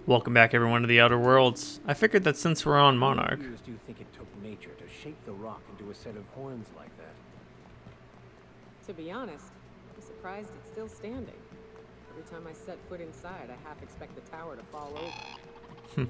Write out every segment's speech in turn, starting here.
Welcome back, everyone, to the Outer Worlds. I figured that since we're on Monarch... How many years do you think it took nature to shape the rock into a set of horns like that? To be honest, I'm surprised it's still standing. Every time I set foot inside, I half expect the tower to fall over.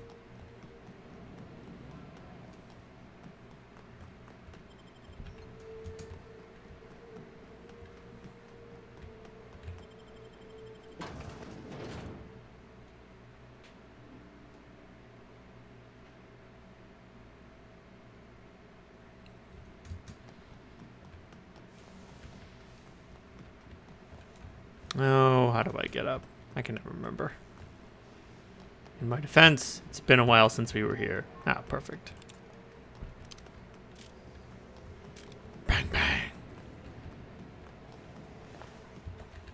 Oh, how do I get up? I can never remember. In my defense, it's been a while since we were here. Ah, perfect. Bang, bang.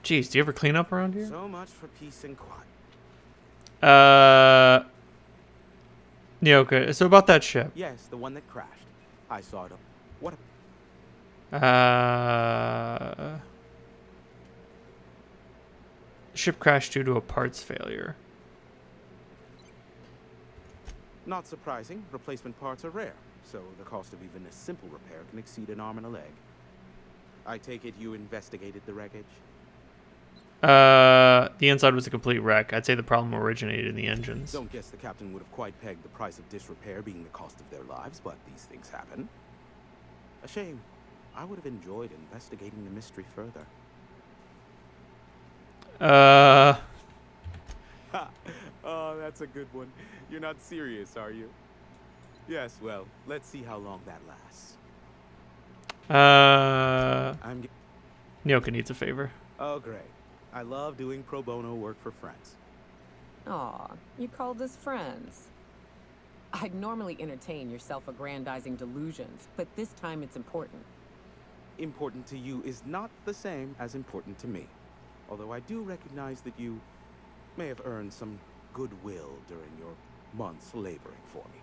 Jeez, do you ever clean up around here? So much for peace and quiet. Yeah, okay. So about that ship. Yes, the one that crashed. I saw it. What Ship crashed due to a parts failure. Not surprising. Replacement parts are rare, so the cost of even a simple repair can exceed an arm and a leg. I take it you investigated the wreckage? The inside was a complete wreck. I'd say the problem originated in the engines. Don't guess the captain would have quite pegged the price of disrepair being the cost of their lives, but these things happen. A shame. I would have enjoyed investigating the mystery further. Oh, that's a good one. You're not serious, are you? Yes, well, let's see how long that lasts. Nyoka needs a favor. Oh, great. I love doing pro bono work for friends. Aw, you called us friends. I'd normally entertain your self-aggrandizing delusions, but this time it's important. Important to you is not the same as important to me. Although I do recognize that you may have earned some goodwill during your months laboring for me.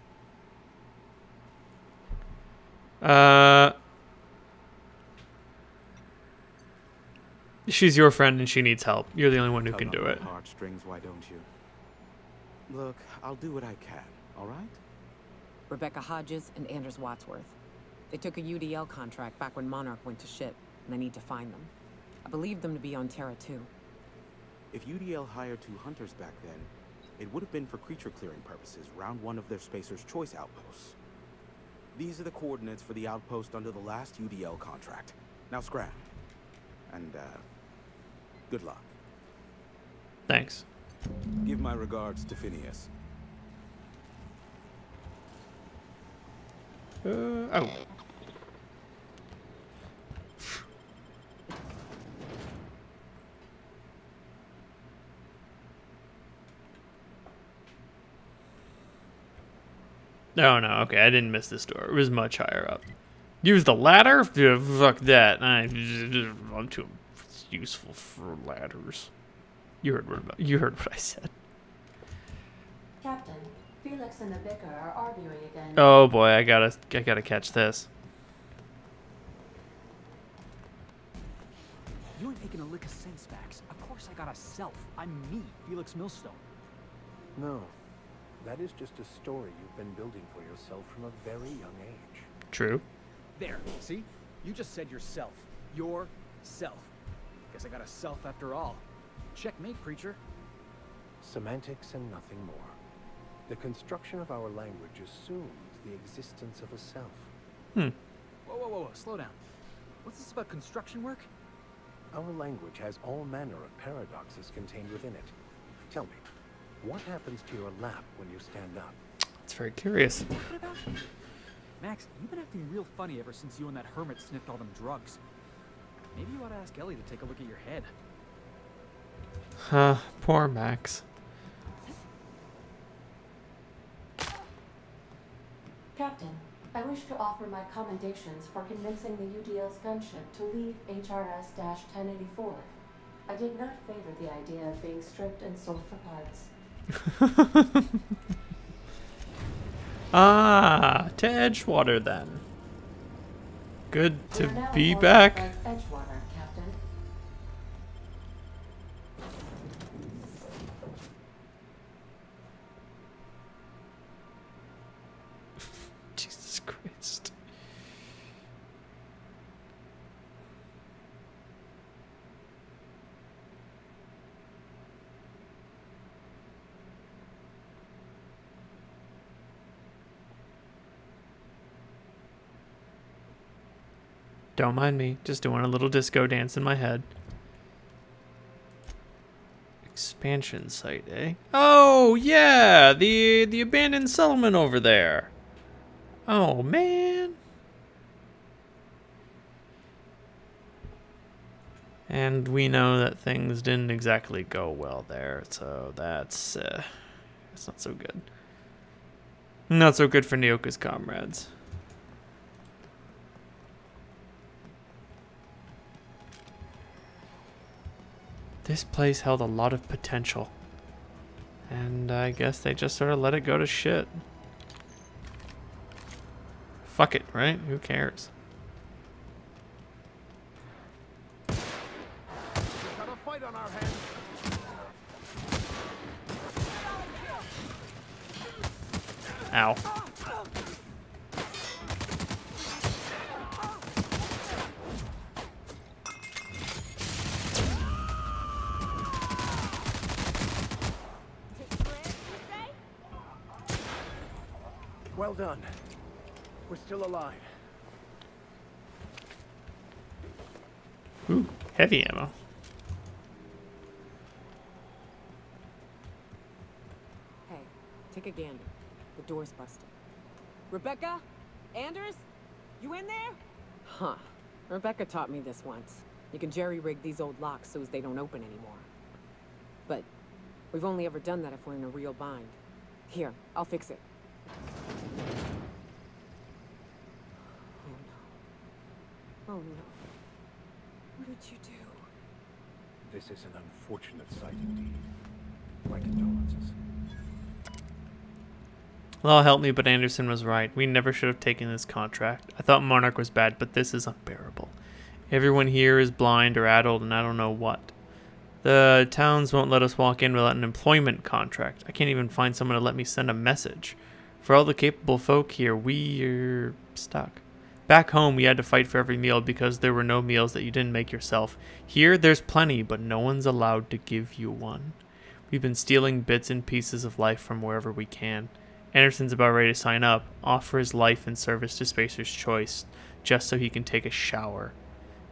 She's your friend and she needs help. You're the only one who can do it. Heartstrings, why don't you? Look, I'll do what I can, all right? Rebecca Hodges and Anders Wadsworth. They took a UDL contract back when Monarch went to ship, and I need to find them. I believe them to be on Terra 2. If UDL hired 2 hunters back then, it would have been for creature clearing purposes, round 1 of their Spacer's Choice outposts. These are the coordinates for the outpost under the last UDL contract. Now scram. And, good luck. Thanks. Give my regards to Phineas. Oh. No, okay, I didn't miss this door. It was much higher up. Use the ladder? Yeah, fuck that. I'm too useful for ladders. You heard what I said. Captain, Felix and the vicar are arguing again. Oh boy, I gotta catch this. You ain't making a lick of sense, Max. Of course I got a self. I'm me, Felix Millstone. No. That is just a story you've been building for yourself from a very young age. True. There, see? You just said yourself. Yourself. Guess I got a self after all. Checkmate, preacher. Semantics and nothing more. The construction of our language assumes the existence of a self. Whoa, slow down. What's this about construction work? Our language has all manner of paradoxes contained within it. Tell me, what happens to your lap when you stand up? It's very curious. What about? Max, you've been acting real funny ever since you and that hermit sniffed all them drugs. Maybe you ought to ask Ellie to take a look at your head. Huh, poor Max. Captain, I wish to offer my commendations for convincing the UDL's gunship to leave HRS-1084. I did not favor the idea of being stripped and sold for parts. To Edgewater then. Good to be back. Edgewater, Captain. Christ. Don't mind me, just doing a little disco dance in my head. Expansion site, eh? Oh, yeah, the abandoned settlement over there. Oh, man. And we know that things didn't exactly go well there, so that's not so good. Not so good for Nyoka's comrades. This place held a lot of potential. And I guess they just sort of let it go to shit. Fuck it, right? Who cares? We've got a fight on our hands. Ow. Well done. We're still alive. Ooh, heavy ammo. Hey, take a gander. The door's busted. Rebecca? Anders? You in there? Huh. Rebecca taught me this once. You can jerry-rig these old locks so as they don't open anymore. But we've only ever done that if we're in a real bind. Here, I'll fix it. Oh no. What did you do? This is an unfortunate sight indeed. My condolences. Well, help me, but Anderson was right. We never should have taken this contract. I thought Monarch was bad, but this is unbearable. Everyone here is blind or addled, and I don't know what. The towns won't let us walk in without an employment contract. I can't even find someone to let me send a message. For all the capable folk here, we're stuck. Back home, we had to fight for every meal because there were no meals that you didn't make yourself. Here, there's plenty, but no one's allowed to give you one. We've been stealing bits and pieces of life from wherever we can. Anderson's about ready to sign up, offer his life in service to Spacer's Choice, just so he can take a shower.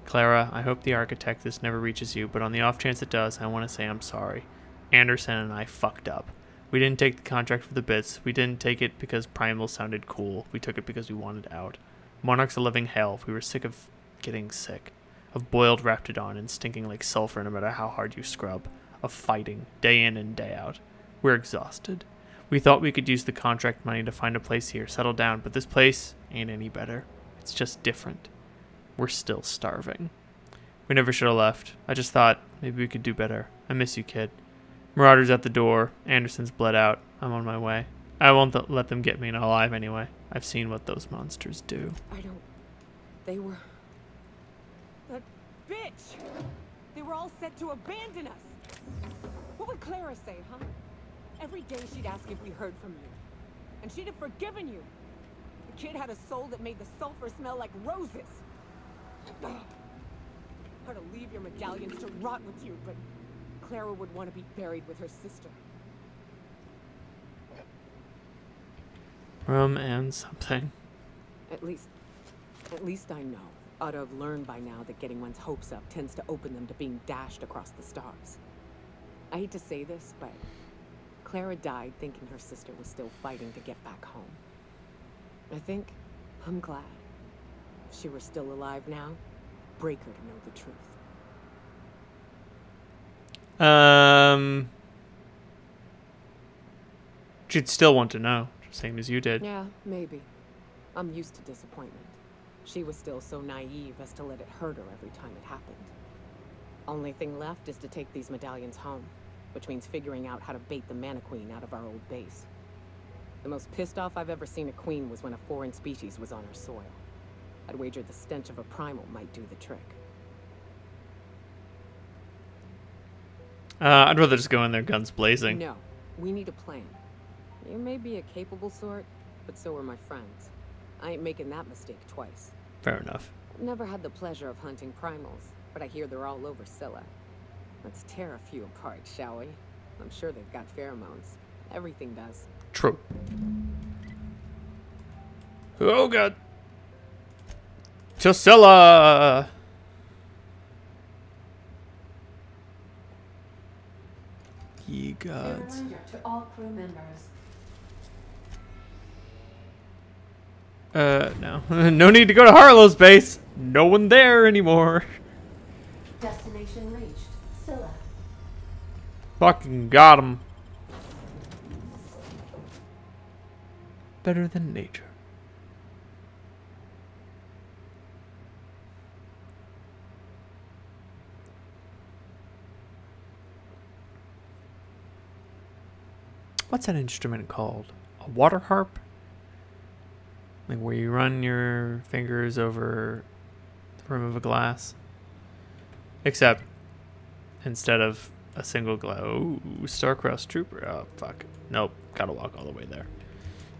Clara, I hope the architect this never reaches you, but on the off chance it does, I want to say I'm sorry. Anderson and I fucked up. We didn't take the contract for the bits. We didn't take it because Primal sounded cool. We took it because we wanted out. Monarch's a living hell. We were sick of getting sick. Of boiled Raptidon and stinking like sulfur no matter how hard you scrub. Of fighting, day in and day out. We're exhausted. We thought we could use the contract money to find a place here, settle down, but this place ain't any better. It's just different. We're still starving. We never should have left. I just thought maybe we could do better. I miss you, kid. Marauder's at the door. Anderson's bled out. I'm on my way. I won't let them get me alive anyway. I've seen what those monsters do. They were... That bitch! They were all set to abandon us! What would Clara say, huh? Every day she'd ask if we heard from you. And she'd have forgiven you. The kid had a soul that made the sulfur smell like roses. Ugh. Or to leave your medallions to rot with you, but Clara would want to be buried with her sister. Rum and something. At least I know. Ought to have learned by now that getting one's hopes up tends to open them to being dashed across the stars. I hate to say this, but Clara died thinking her sister was still fighting to get back home. I think I'm glad. If she were still alive now, break her to know the truth. She'd still want to know, same as you did. Yeah, maybe. I'm used to disappointment. She was still so naive as to let it hurt her every time it happened. Only thing left is to take these medallions home, which means figuring out how to bait the Mana Queen out of our old base. The most pissed off I've ever seen a queen was when a foreign species was on her soil. I'd wager the stench of a primal might do the trick. I'd rather just go in there guns blazing. No, we need a plan. You may be a capable sort, but so are my friends. I ain't making that mistake twice. Fair enough. Never had the pleasure of hunting primals, but I hear they're all over Scylla. Let's tear a few apart, shall we? I'm sure they've got pheromones. Everything does. True. Oh god. Scylla! Ye A gods. reminder to all crew members. No. No need to go to Harlow's base. No one there anymore. Destination reached. Scylla. Fucking got him. Better than nature. What's that instrument called? A water harp? Like where you run your fingers over the rim of a glass? Except instead of a single glass. Ooh, Star-Crossed Trooper. Oh, fuck. Nope. Gotta walk all the way there.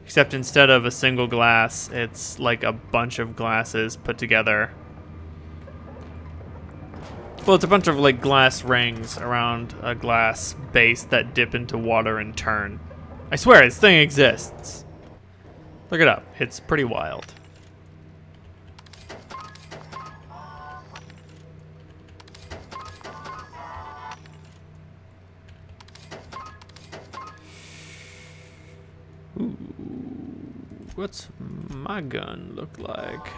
Except instead of a single glass, it's like a bunch of glasses put together. Well, it's a bunch of like glass rings around a glass base that dip into water and turn. I swear, this thing exists. Look it up. It's pretty wild. Ooh, what's my gun look like?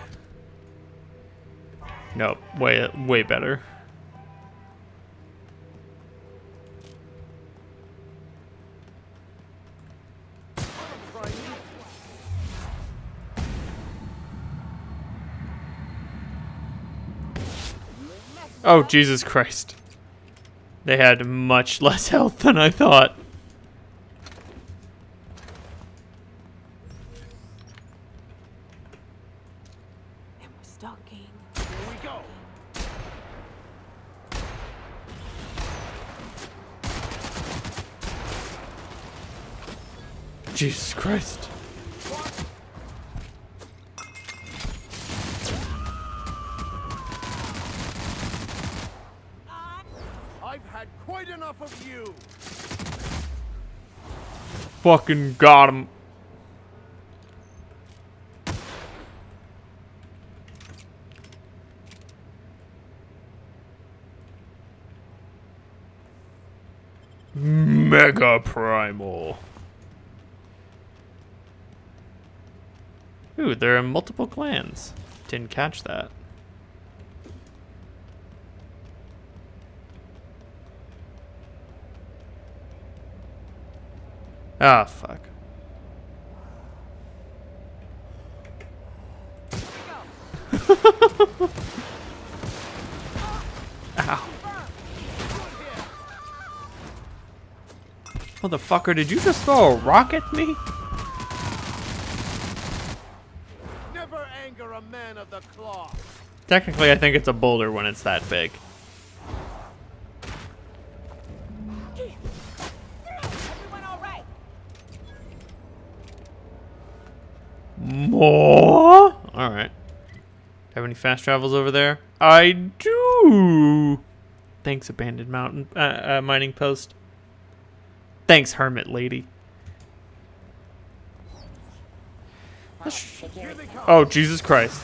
Nope, way better. Oh, Jesus Christ. They had much less health than I thought. And we're stalking. Here we go. Jesus Christ. I've had quite enough of you. Fucking got him. Mega Primal. Ooh, there are multiple clans. Didn't catch that. Ah, fuck. Ow. Motherfucker, did you just throw a rock at me? Never anger a man of the cloth. Technically, I think it's a boulder when it's that big. Everyone all right? More? Alright. Have any fast travels over there? I do! Thanks, abandoned mountain mining post. Thanks, hermit lady. Oh, Jesus Christ.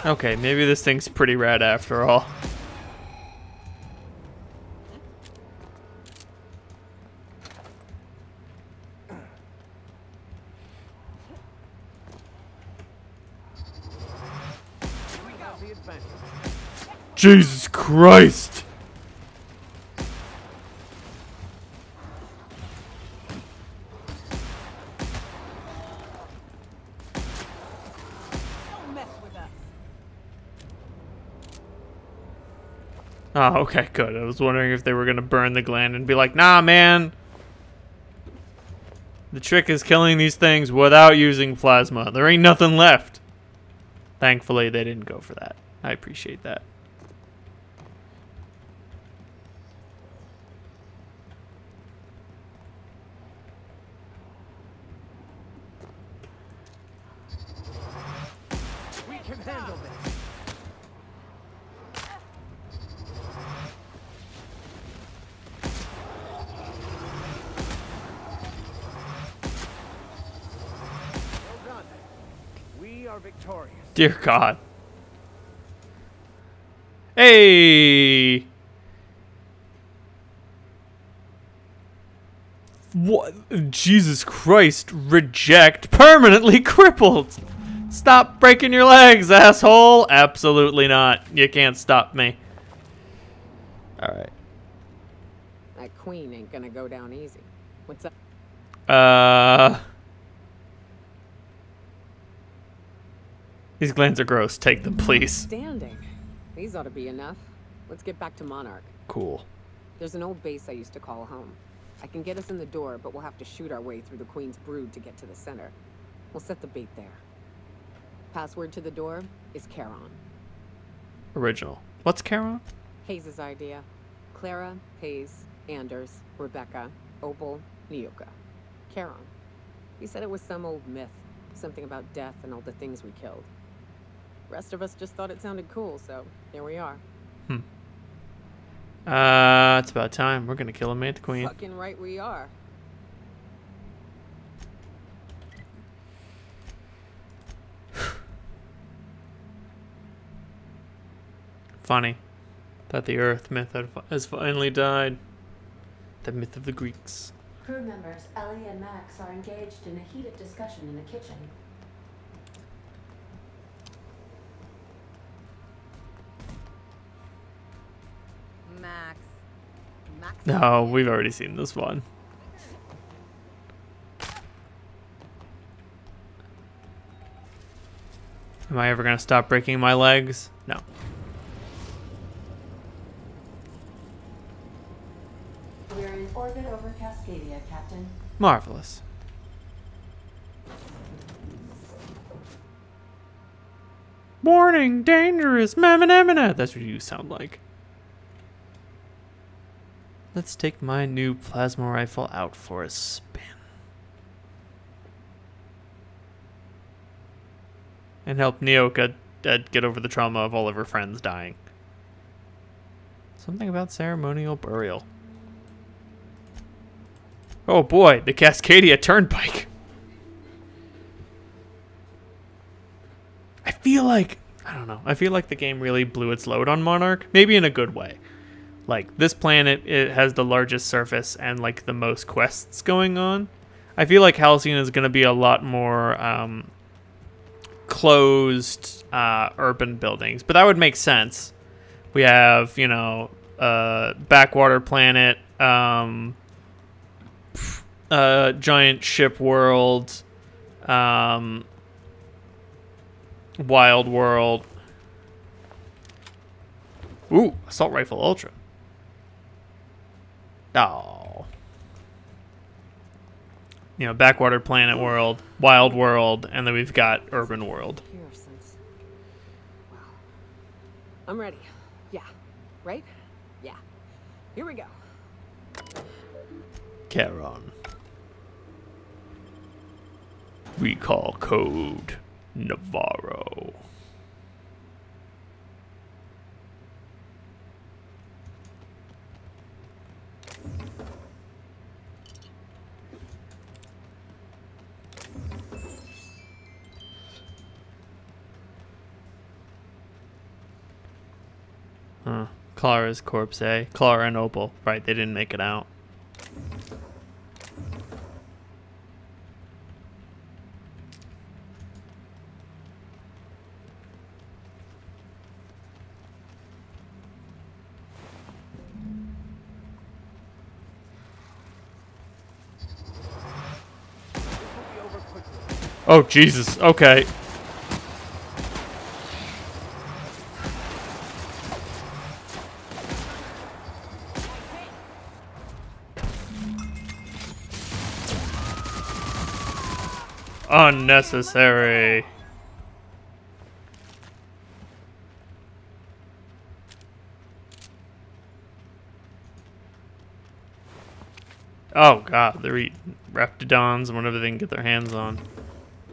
Okay, maybe this thing's pretty rad after all. Jesus Christ! Don't mess with us. Oh, okay, good. I was wondering if they were gonna burn the gland and be like, nah, man. The trick is killing these things without using plasma. There ain't nothing left. Thankfully, they didn't go for that. I appreciate that. can handle this. Well done. We are victorious. Dear God. Hey! What? Jesus Christ. Reject. Permanently crippled. Stop breaking your legs, asshole. Absolutely not. You can't stop me. Alright. That queen ain't gonna go down easy. What's up? These glands are gross. Take them, please. Standing. These ought to be enough. Let's get back to Monarch. Cool. There's an old base I used to call home. I can get us in the door, but we'll have to shoot our way through the Queen's brood to get to the center. We'll set the bait there. Password to the door is Charon. Original. What's Charon? Hayes' idea. Clara, Hayes, Anders, Rebecca, Opal, Nyoka. Charon. He said it was some old myth. Something about death and all the things we killed. Rest of us just thought it sounded cool, so here we are. It's about time. We're gonna kill a mate queen. Fucking right we are. Funny that the Earth myth has finally died. The myth of the Greeks. Crew members Ellie and Max are engaged in a heated discussion in the kitchen. Max. No, we've already seen this one. Am I ever gonna stop breaking my legs? No. We're in orbit over Cascadia, Captain. Marvelous. Warning, dangerous, mamma. That's what you sound like. Let's take my new plasma rifle out for a spin. And help Nyoka get over the trauma of all of her friends dying. Something about ceremonial burial. Oh boy, the Cascadia Turnpike. I feel like the game really blew its load on Monarch, maybe in a good way. Like, this planet, it has the largest surface and like the most quests going on. I feel like Halcyon is going to be a lot more closed urban buildings, but that would make sense. We have, you know, backwater planet, giant ship world, wild world. Ooh, assault rifle ultra. Oh. You know, backwater planet world, wild world, and then we've got urban world. Here since... Wow. I'm ready. Yeah. Right? Yeah. Here we go. Charon. Recall code Navarro. Clara's corpse, eh? Clara and Opal. Right, they didn't make it out. Oh, Jesus. Okay. Unnecessary. Oh god, they're eating raptidons and whatever they can get their hands on.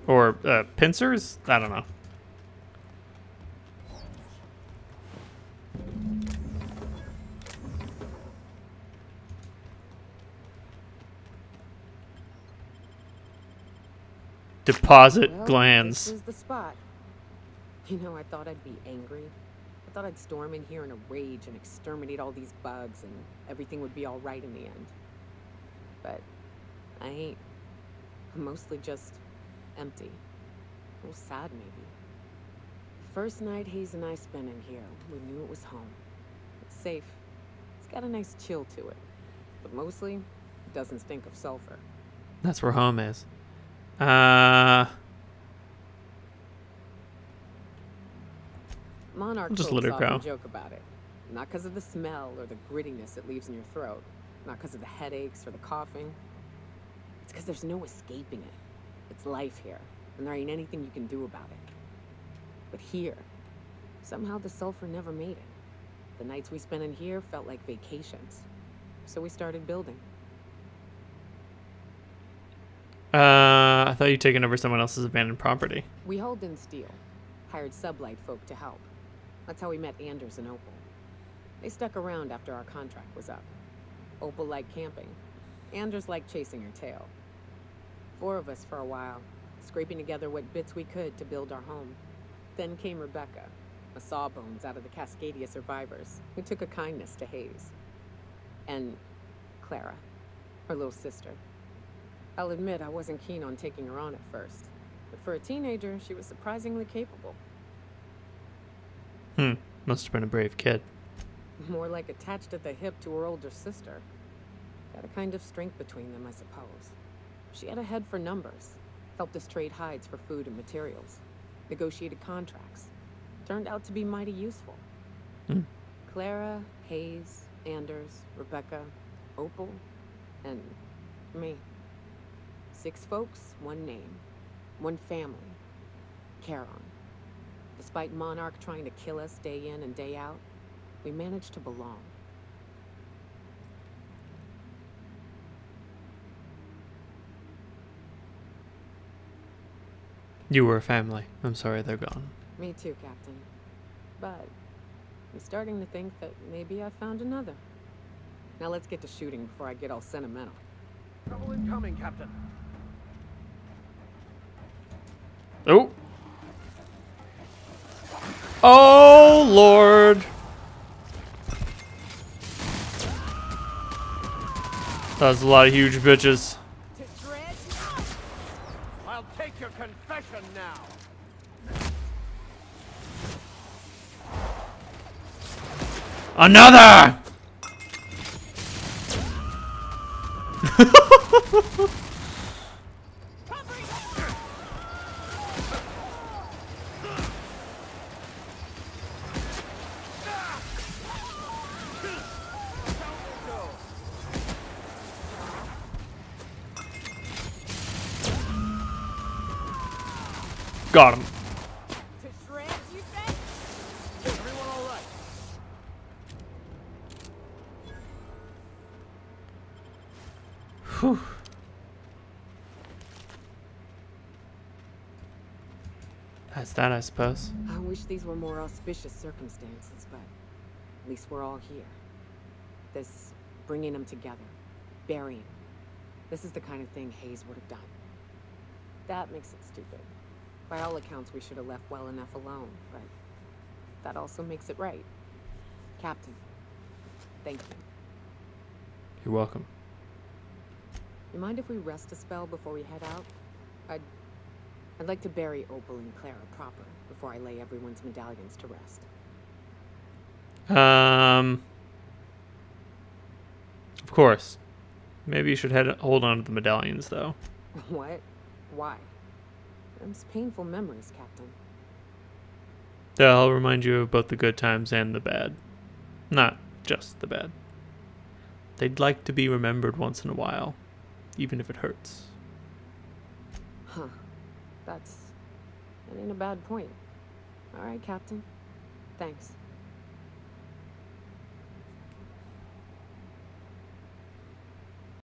Or pincers? I don't know. deposit Well, glands. this is the spot. You know, I thought I'd be angry. I thought I'd storm in here in a rage and exterminate all these bugs and everything would be all right in the end. But I ain't. I'm mostly just empty. A little sad, maybe. The first night Hayes and I spent in here, we knew it was home. It's safe. It's got a nice chill to it. But mostly, it doesn't stink of sulfur. That's where home is. Monarch Just folks let it often go. joke about it. Not because of the smell or the grittiness it leaves in your throat. Not because of the headaches or the coughing. It's because there's no escaping it. It's life here, and there ain't anything you can do about it. But here, somehow the sulfur never made it. The nights we spent in here felt like vacations. So we started building. I thought you'd taken over someone else's abandoned property. We hauled in steel, hired sublight folk to help. That's how we met Anders and Opal. They stuck around after our contract was up. Opal liked camping. Anders liked chasing her tail. 4 of us for a while, scraping together what bits we could to build our home. Then came Rebecca, a sawbones out of the Cascadia survivors, who took a kindness to Hayes. And Clara, her little sister. I'll admit I wasn't keen on taking her on at first, but for a teenager, she was surprisingly capable. Must have been a brave kid. More like attached at the hip to her older sister. Got a kind of strength between them, I suppose. She had a head for numbers, helped us trade hides for food and materials, negotiated contracts. Turned out to be mighty useful. Clara, Hayes, Anders, Rebecca, Opal, and me. 6 folks, 1 name, 1 family. Charon. Despite Monarch trying to kill us day in and day out, we managed to belong. You were a family. I'm sorry they're gone. Me too, Captain. But I'm starting to think that maybe I found another. Now let's get to shooting before I get all sentimental. Trouble incoming, Captain. Oh! Oh, Lord! That was a lot of huge bitches. I'll take your confession now. Another! Got him. Everyone all right? Whew. That's that, I suppose. I wish these were more auspicious circumstances, but at least we're all here. This bringing them together, burying them. This is the kind of thing Hayes would have done. That makes it stupid. By all accounts, we should have left well enough alone, but that also makes it right. Captain, thank you. You're welcome. You mind if we rest a spell before we head out? I'd like to bury Opal and Clara proper before I lay everyone's medallions to rest. Of course. Maybe you should hold on to the medallions, though. What? Why? Them's painful memories, Captain. They'll remind you of both the good times and the bad. Not just the bad. They'd like to be remembered once in a while, even if it hurts. Huh. That ain't a bad point. All right, Captain. Thanks.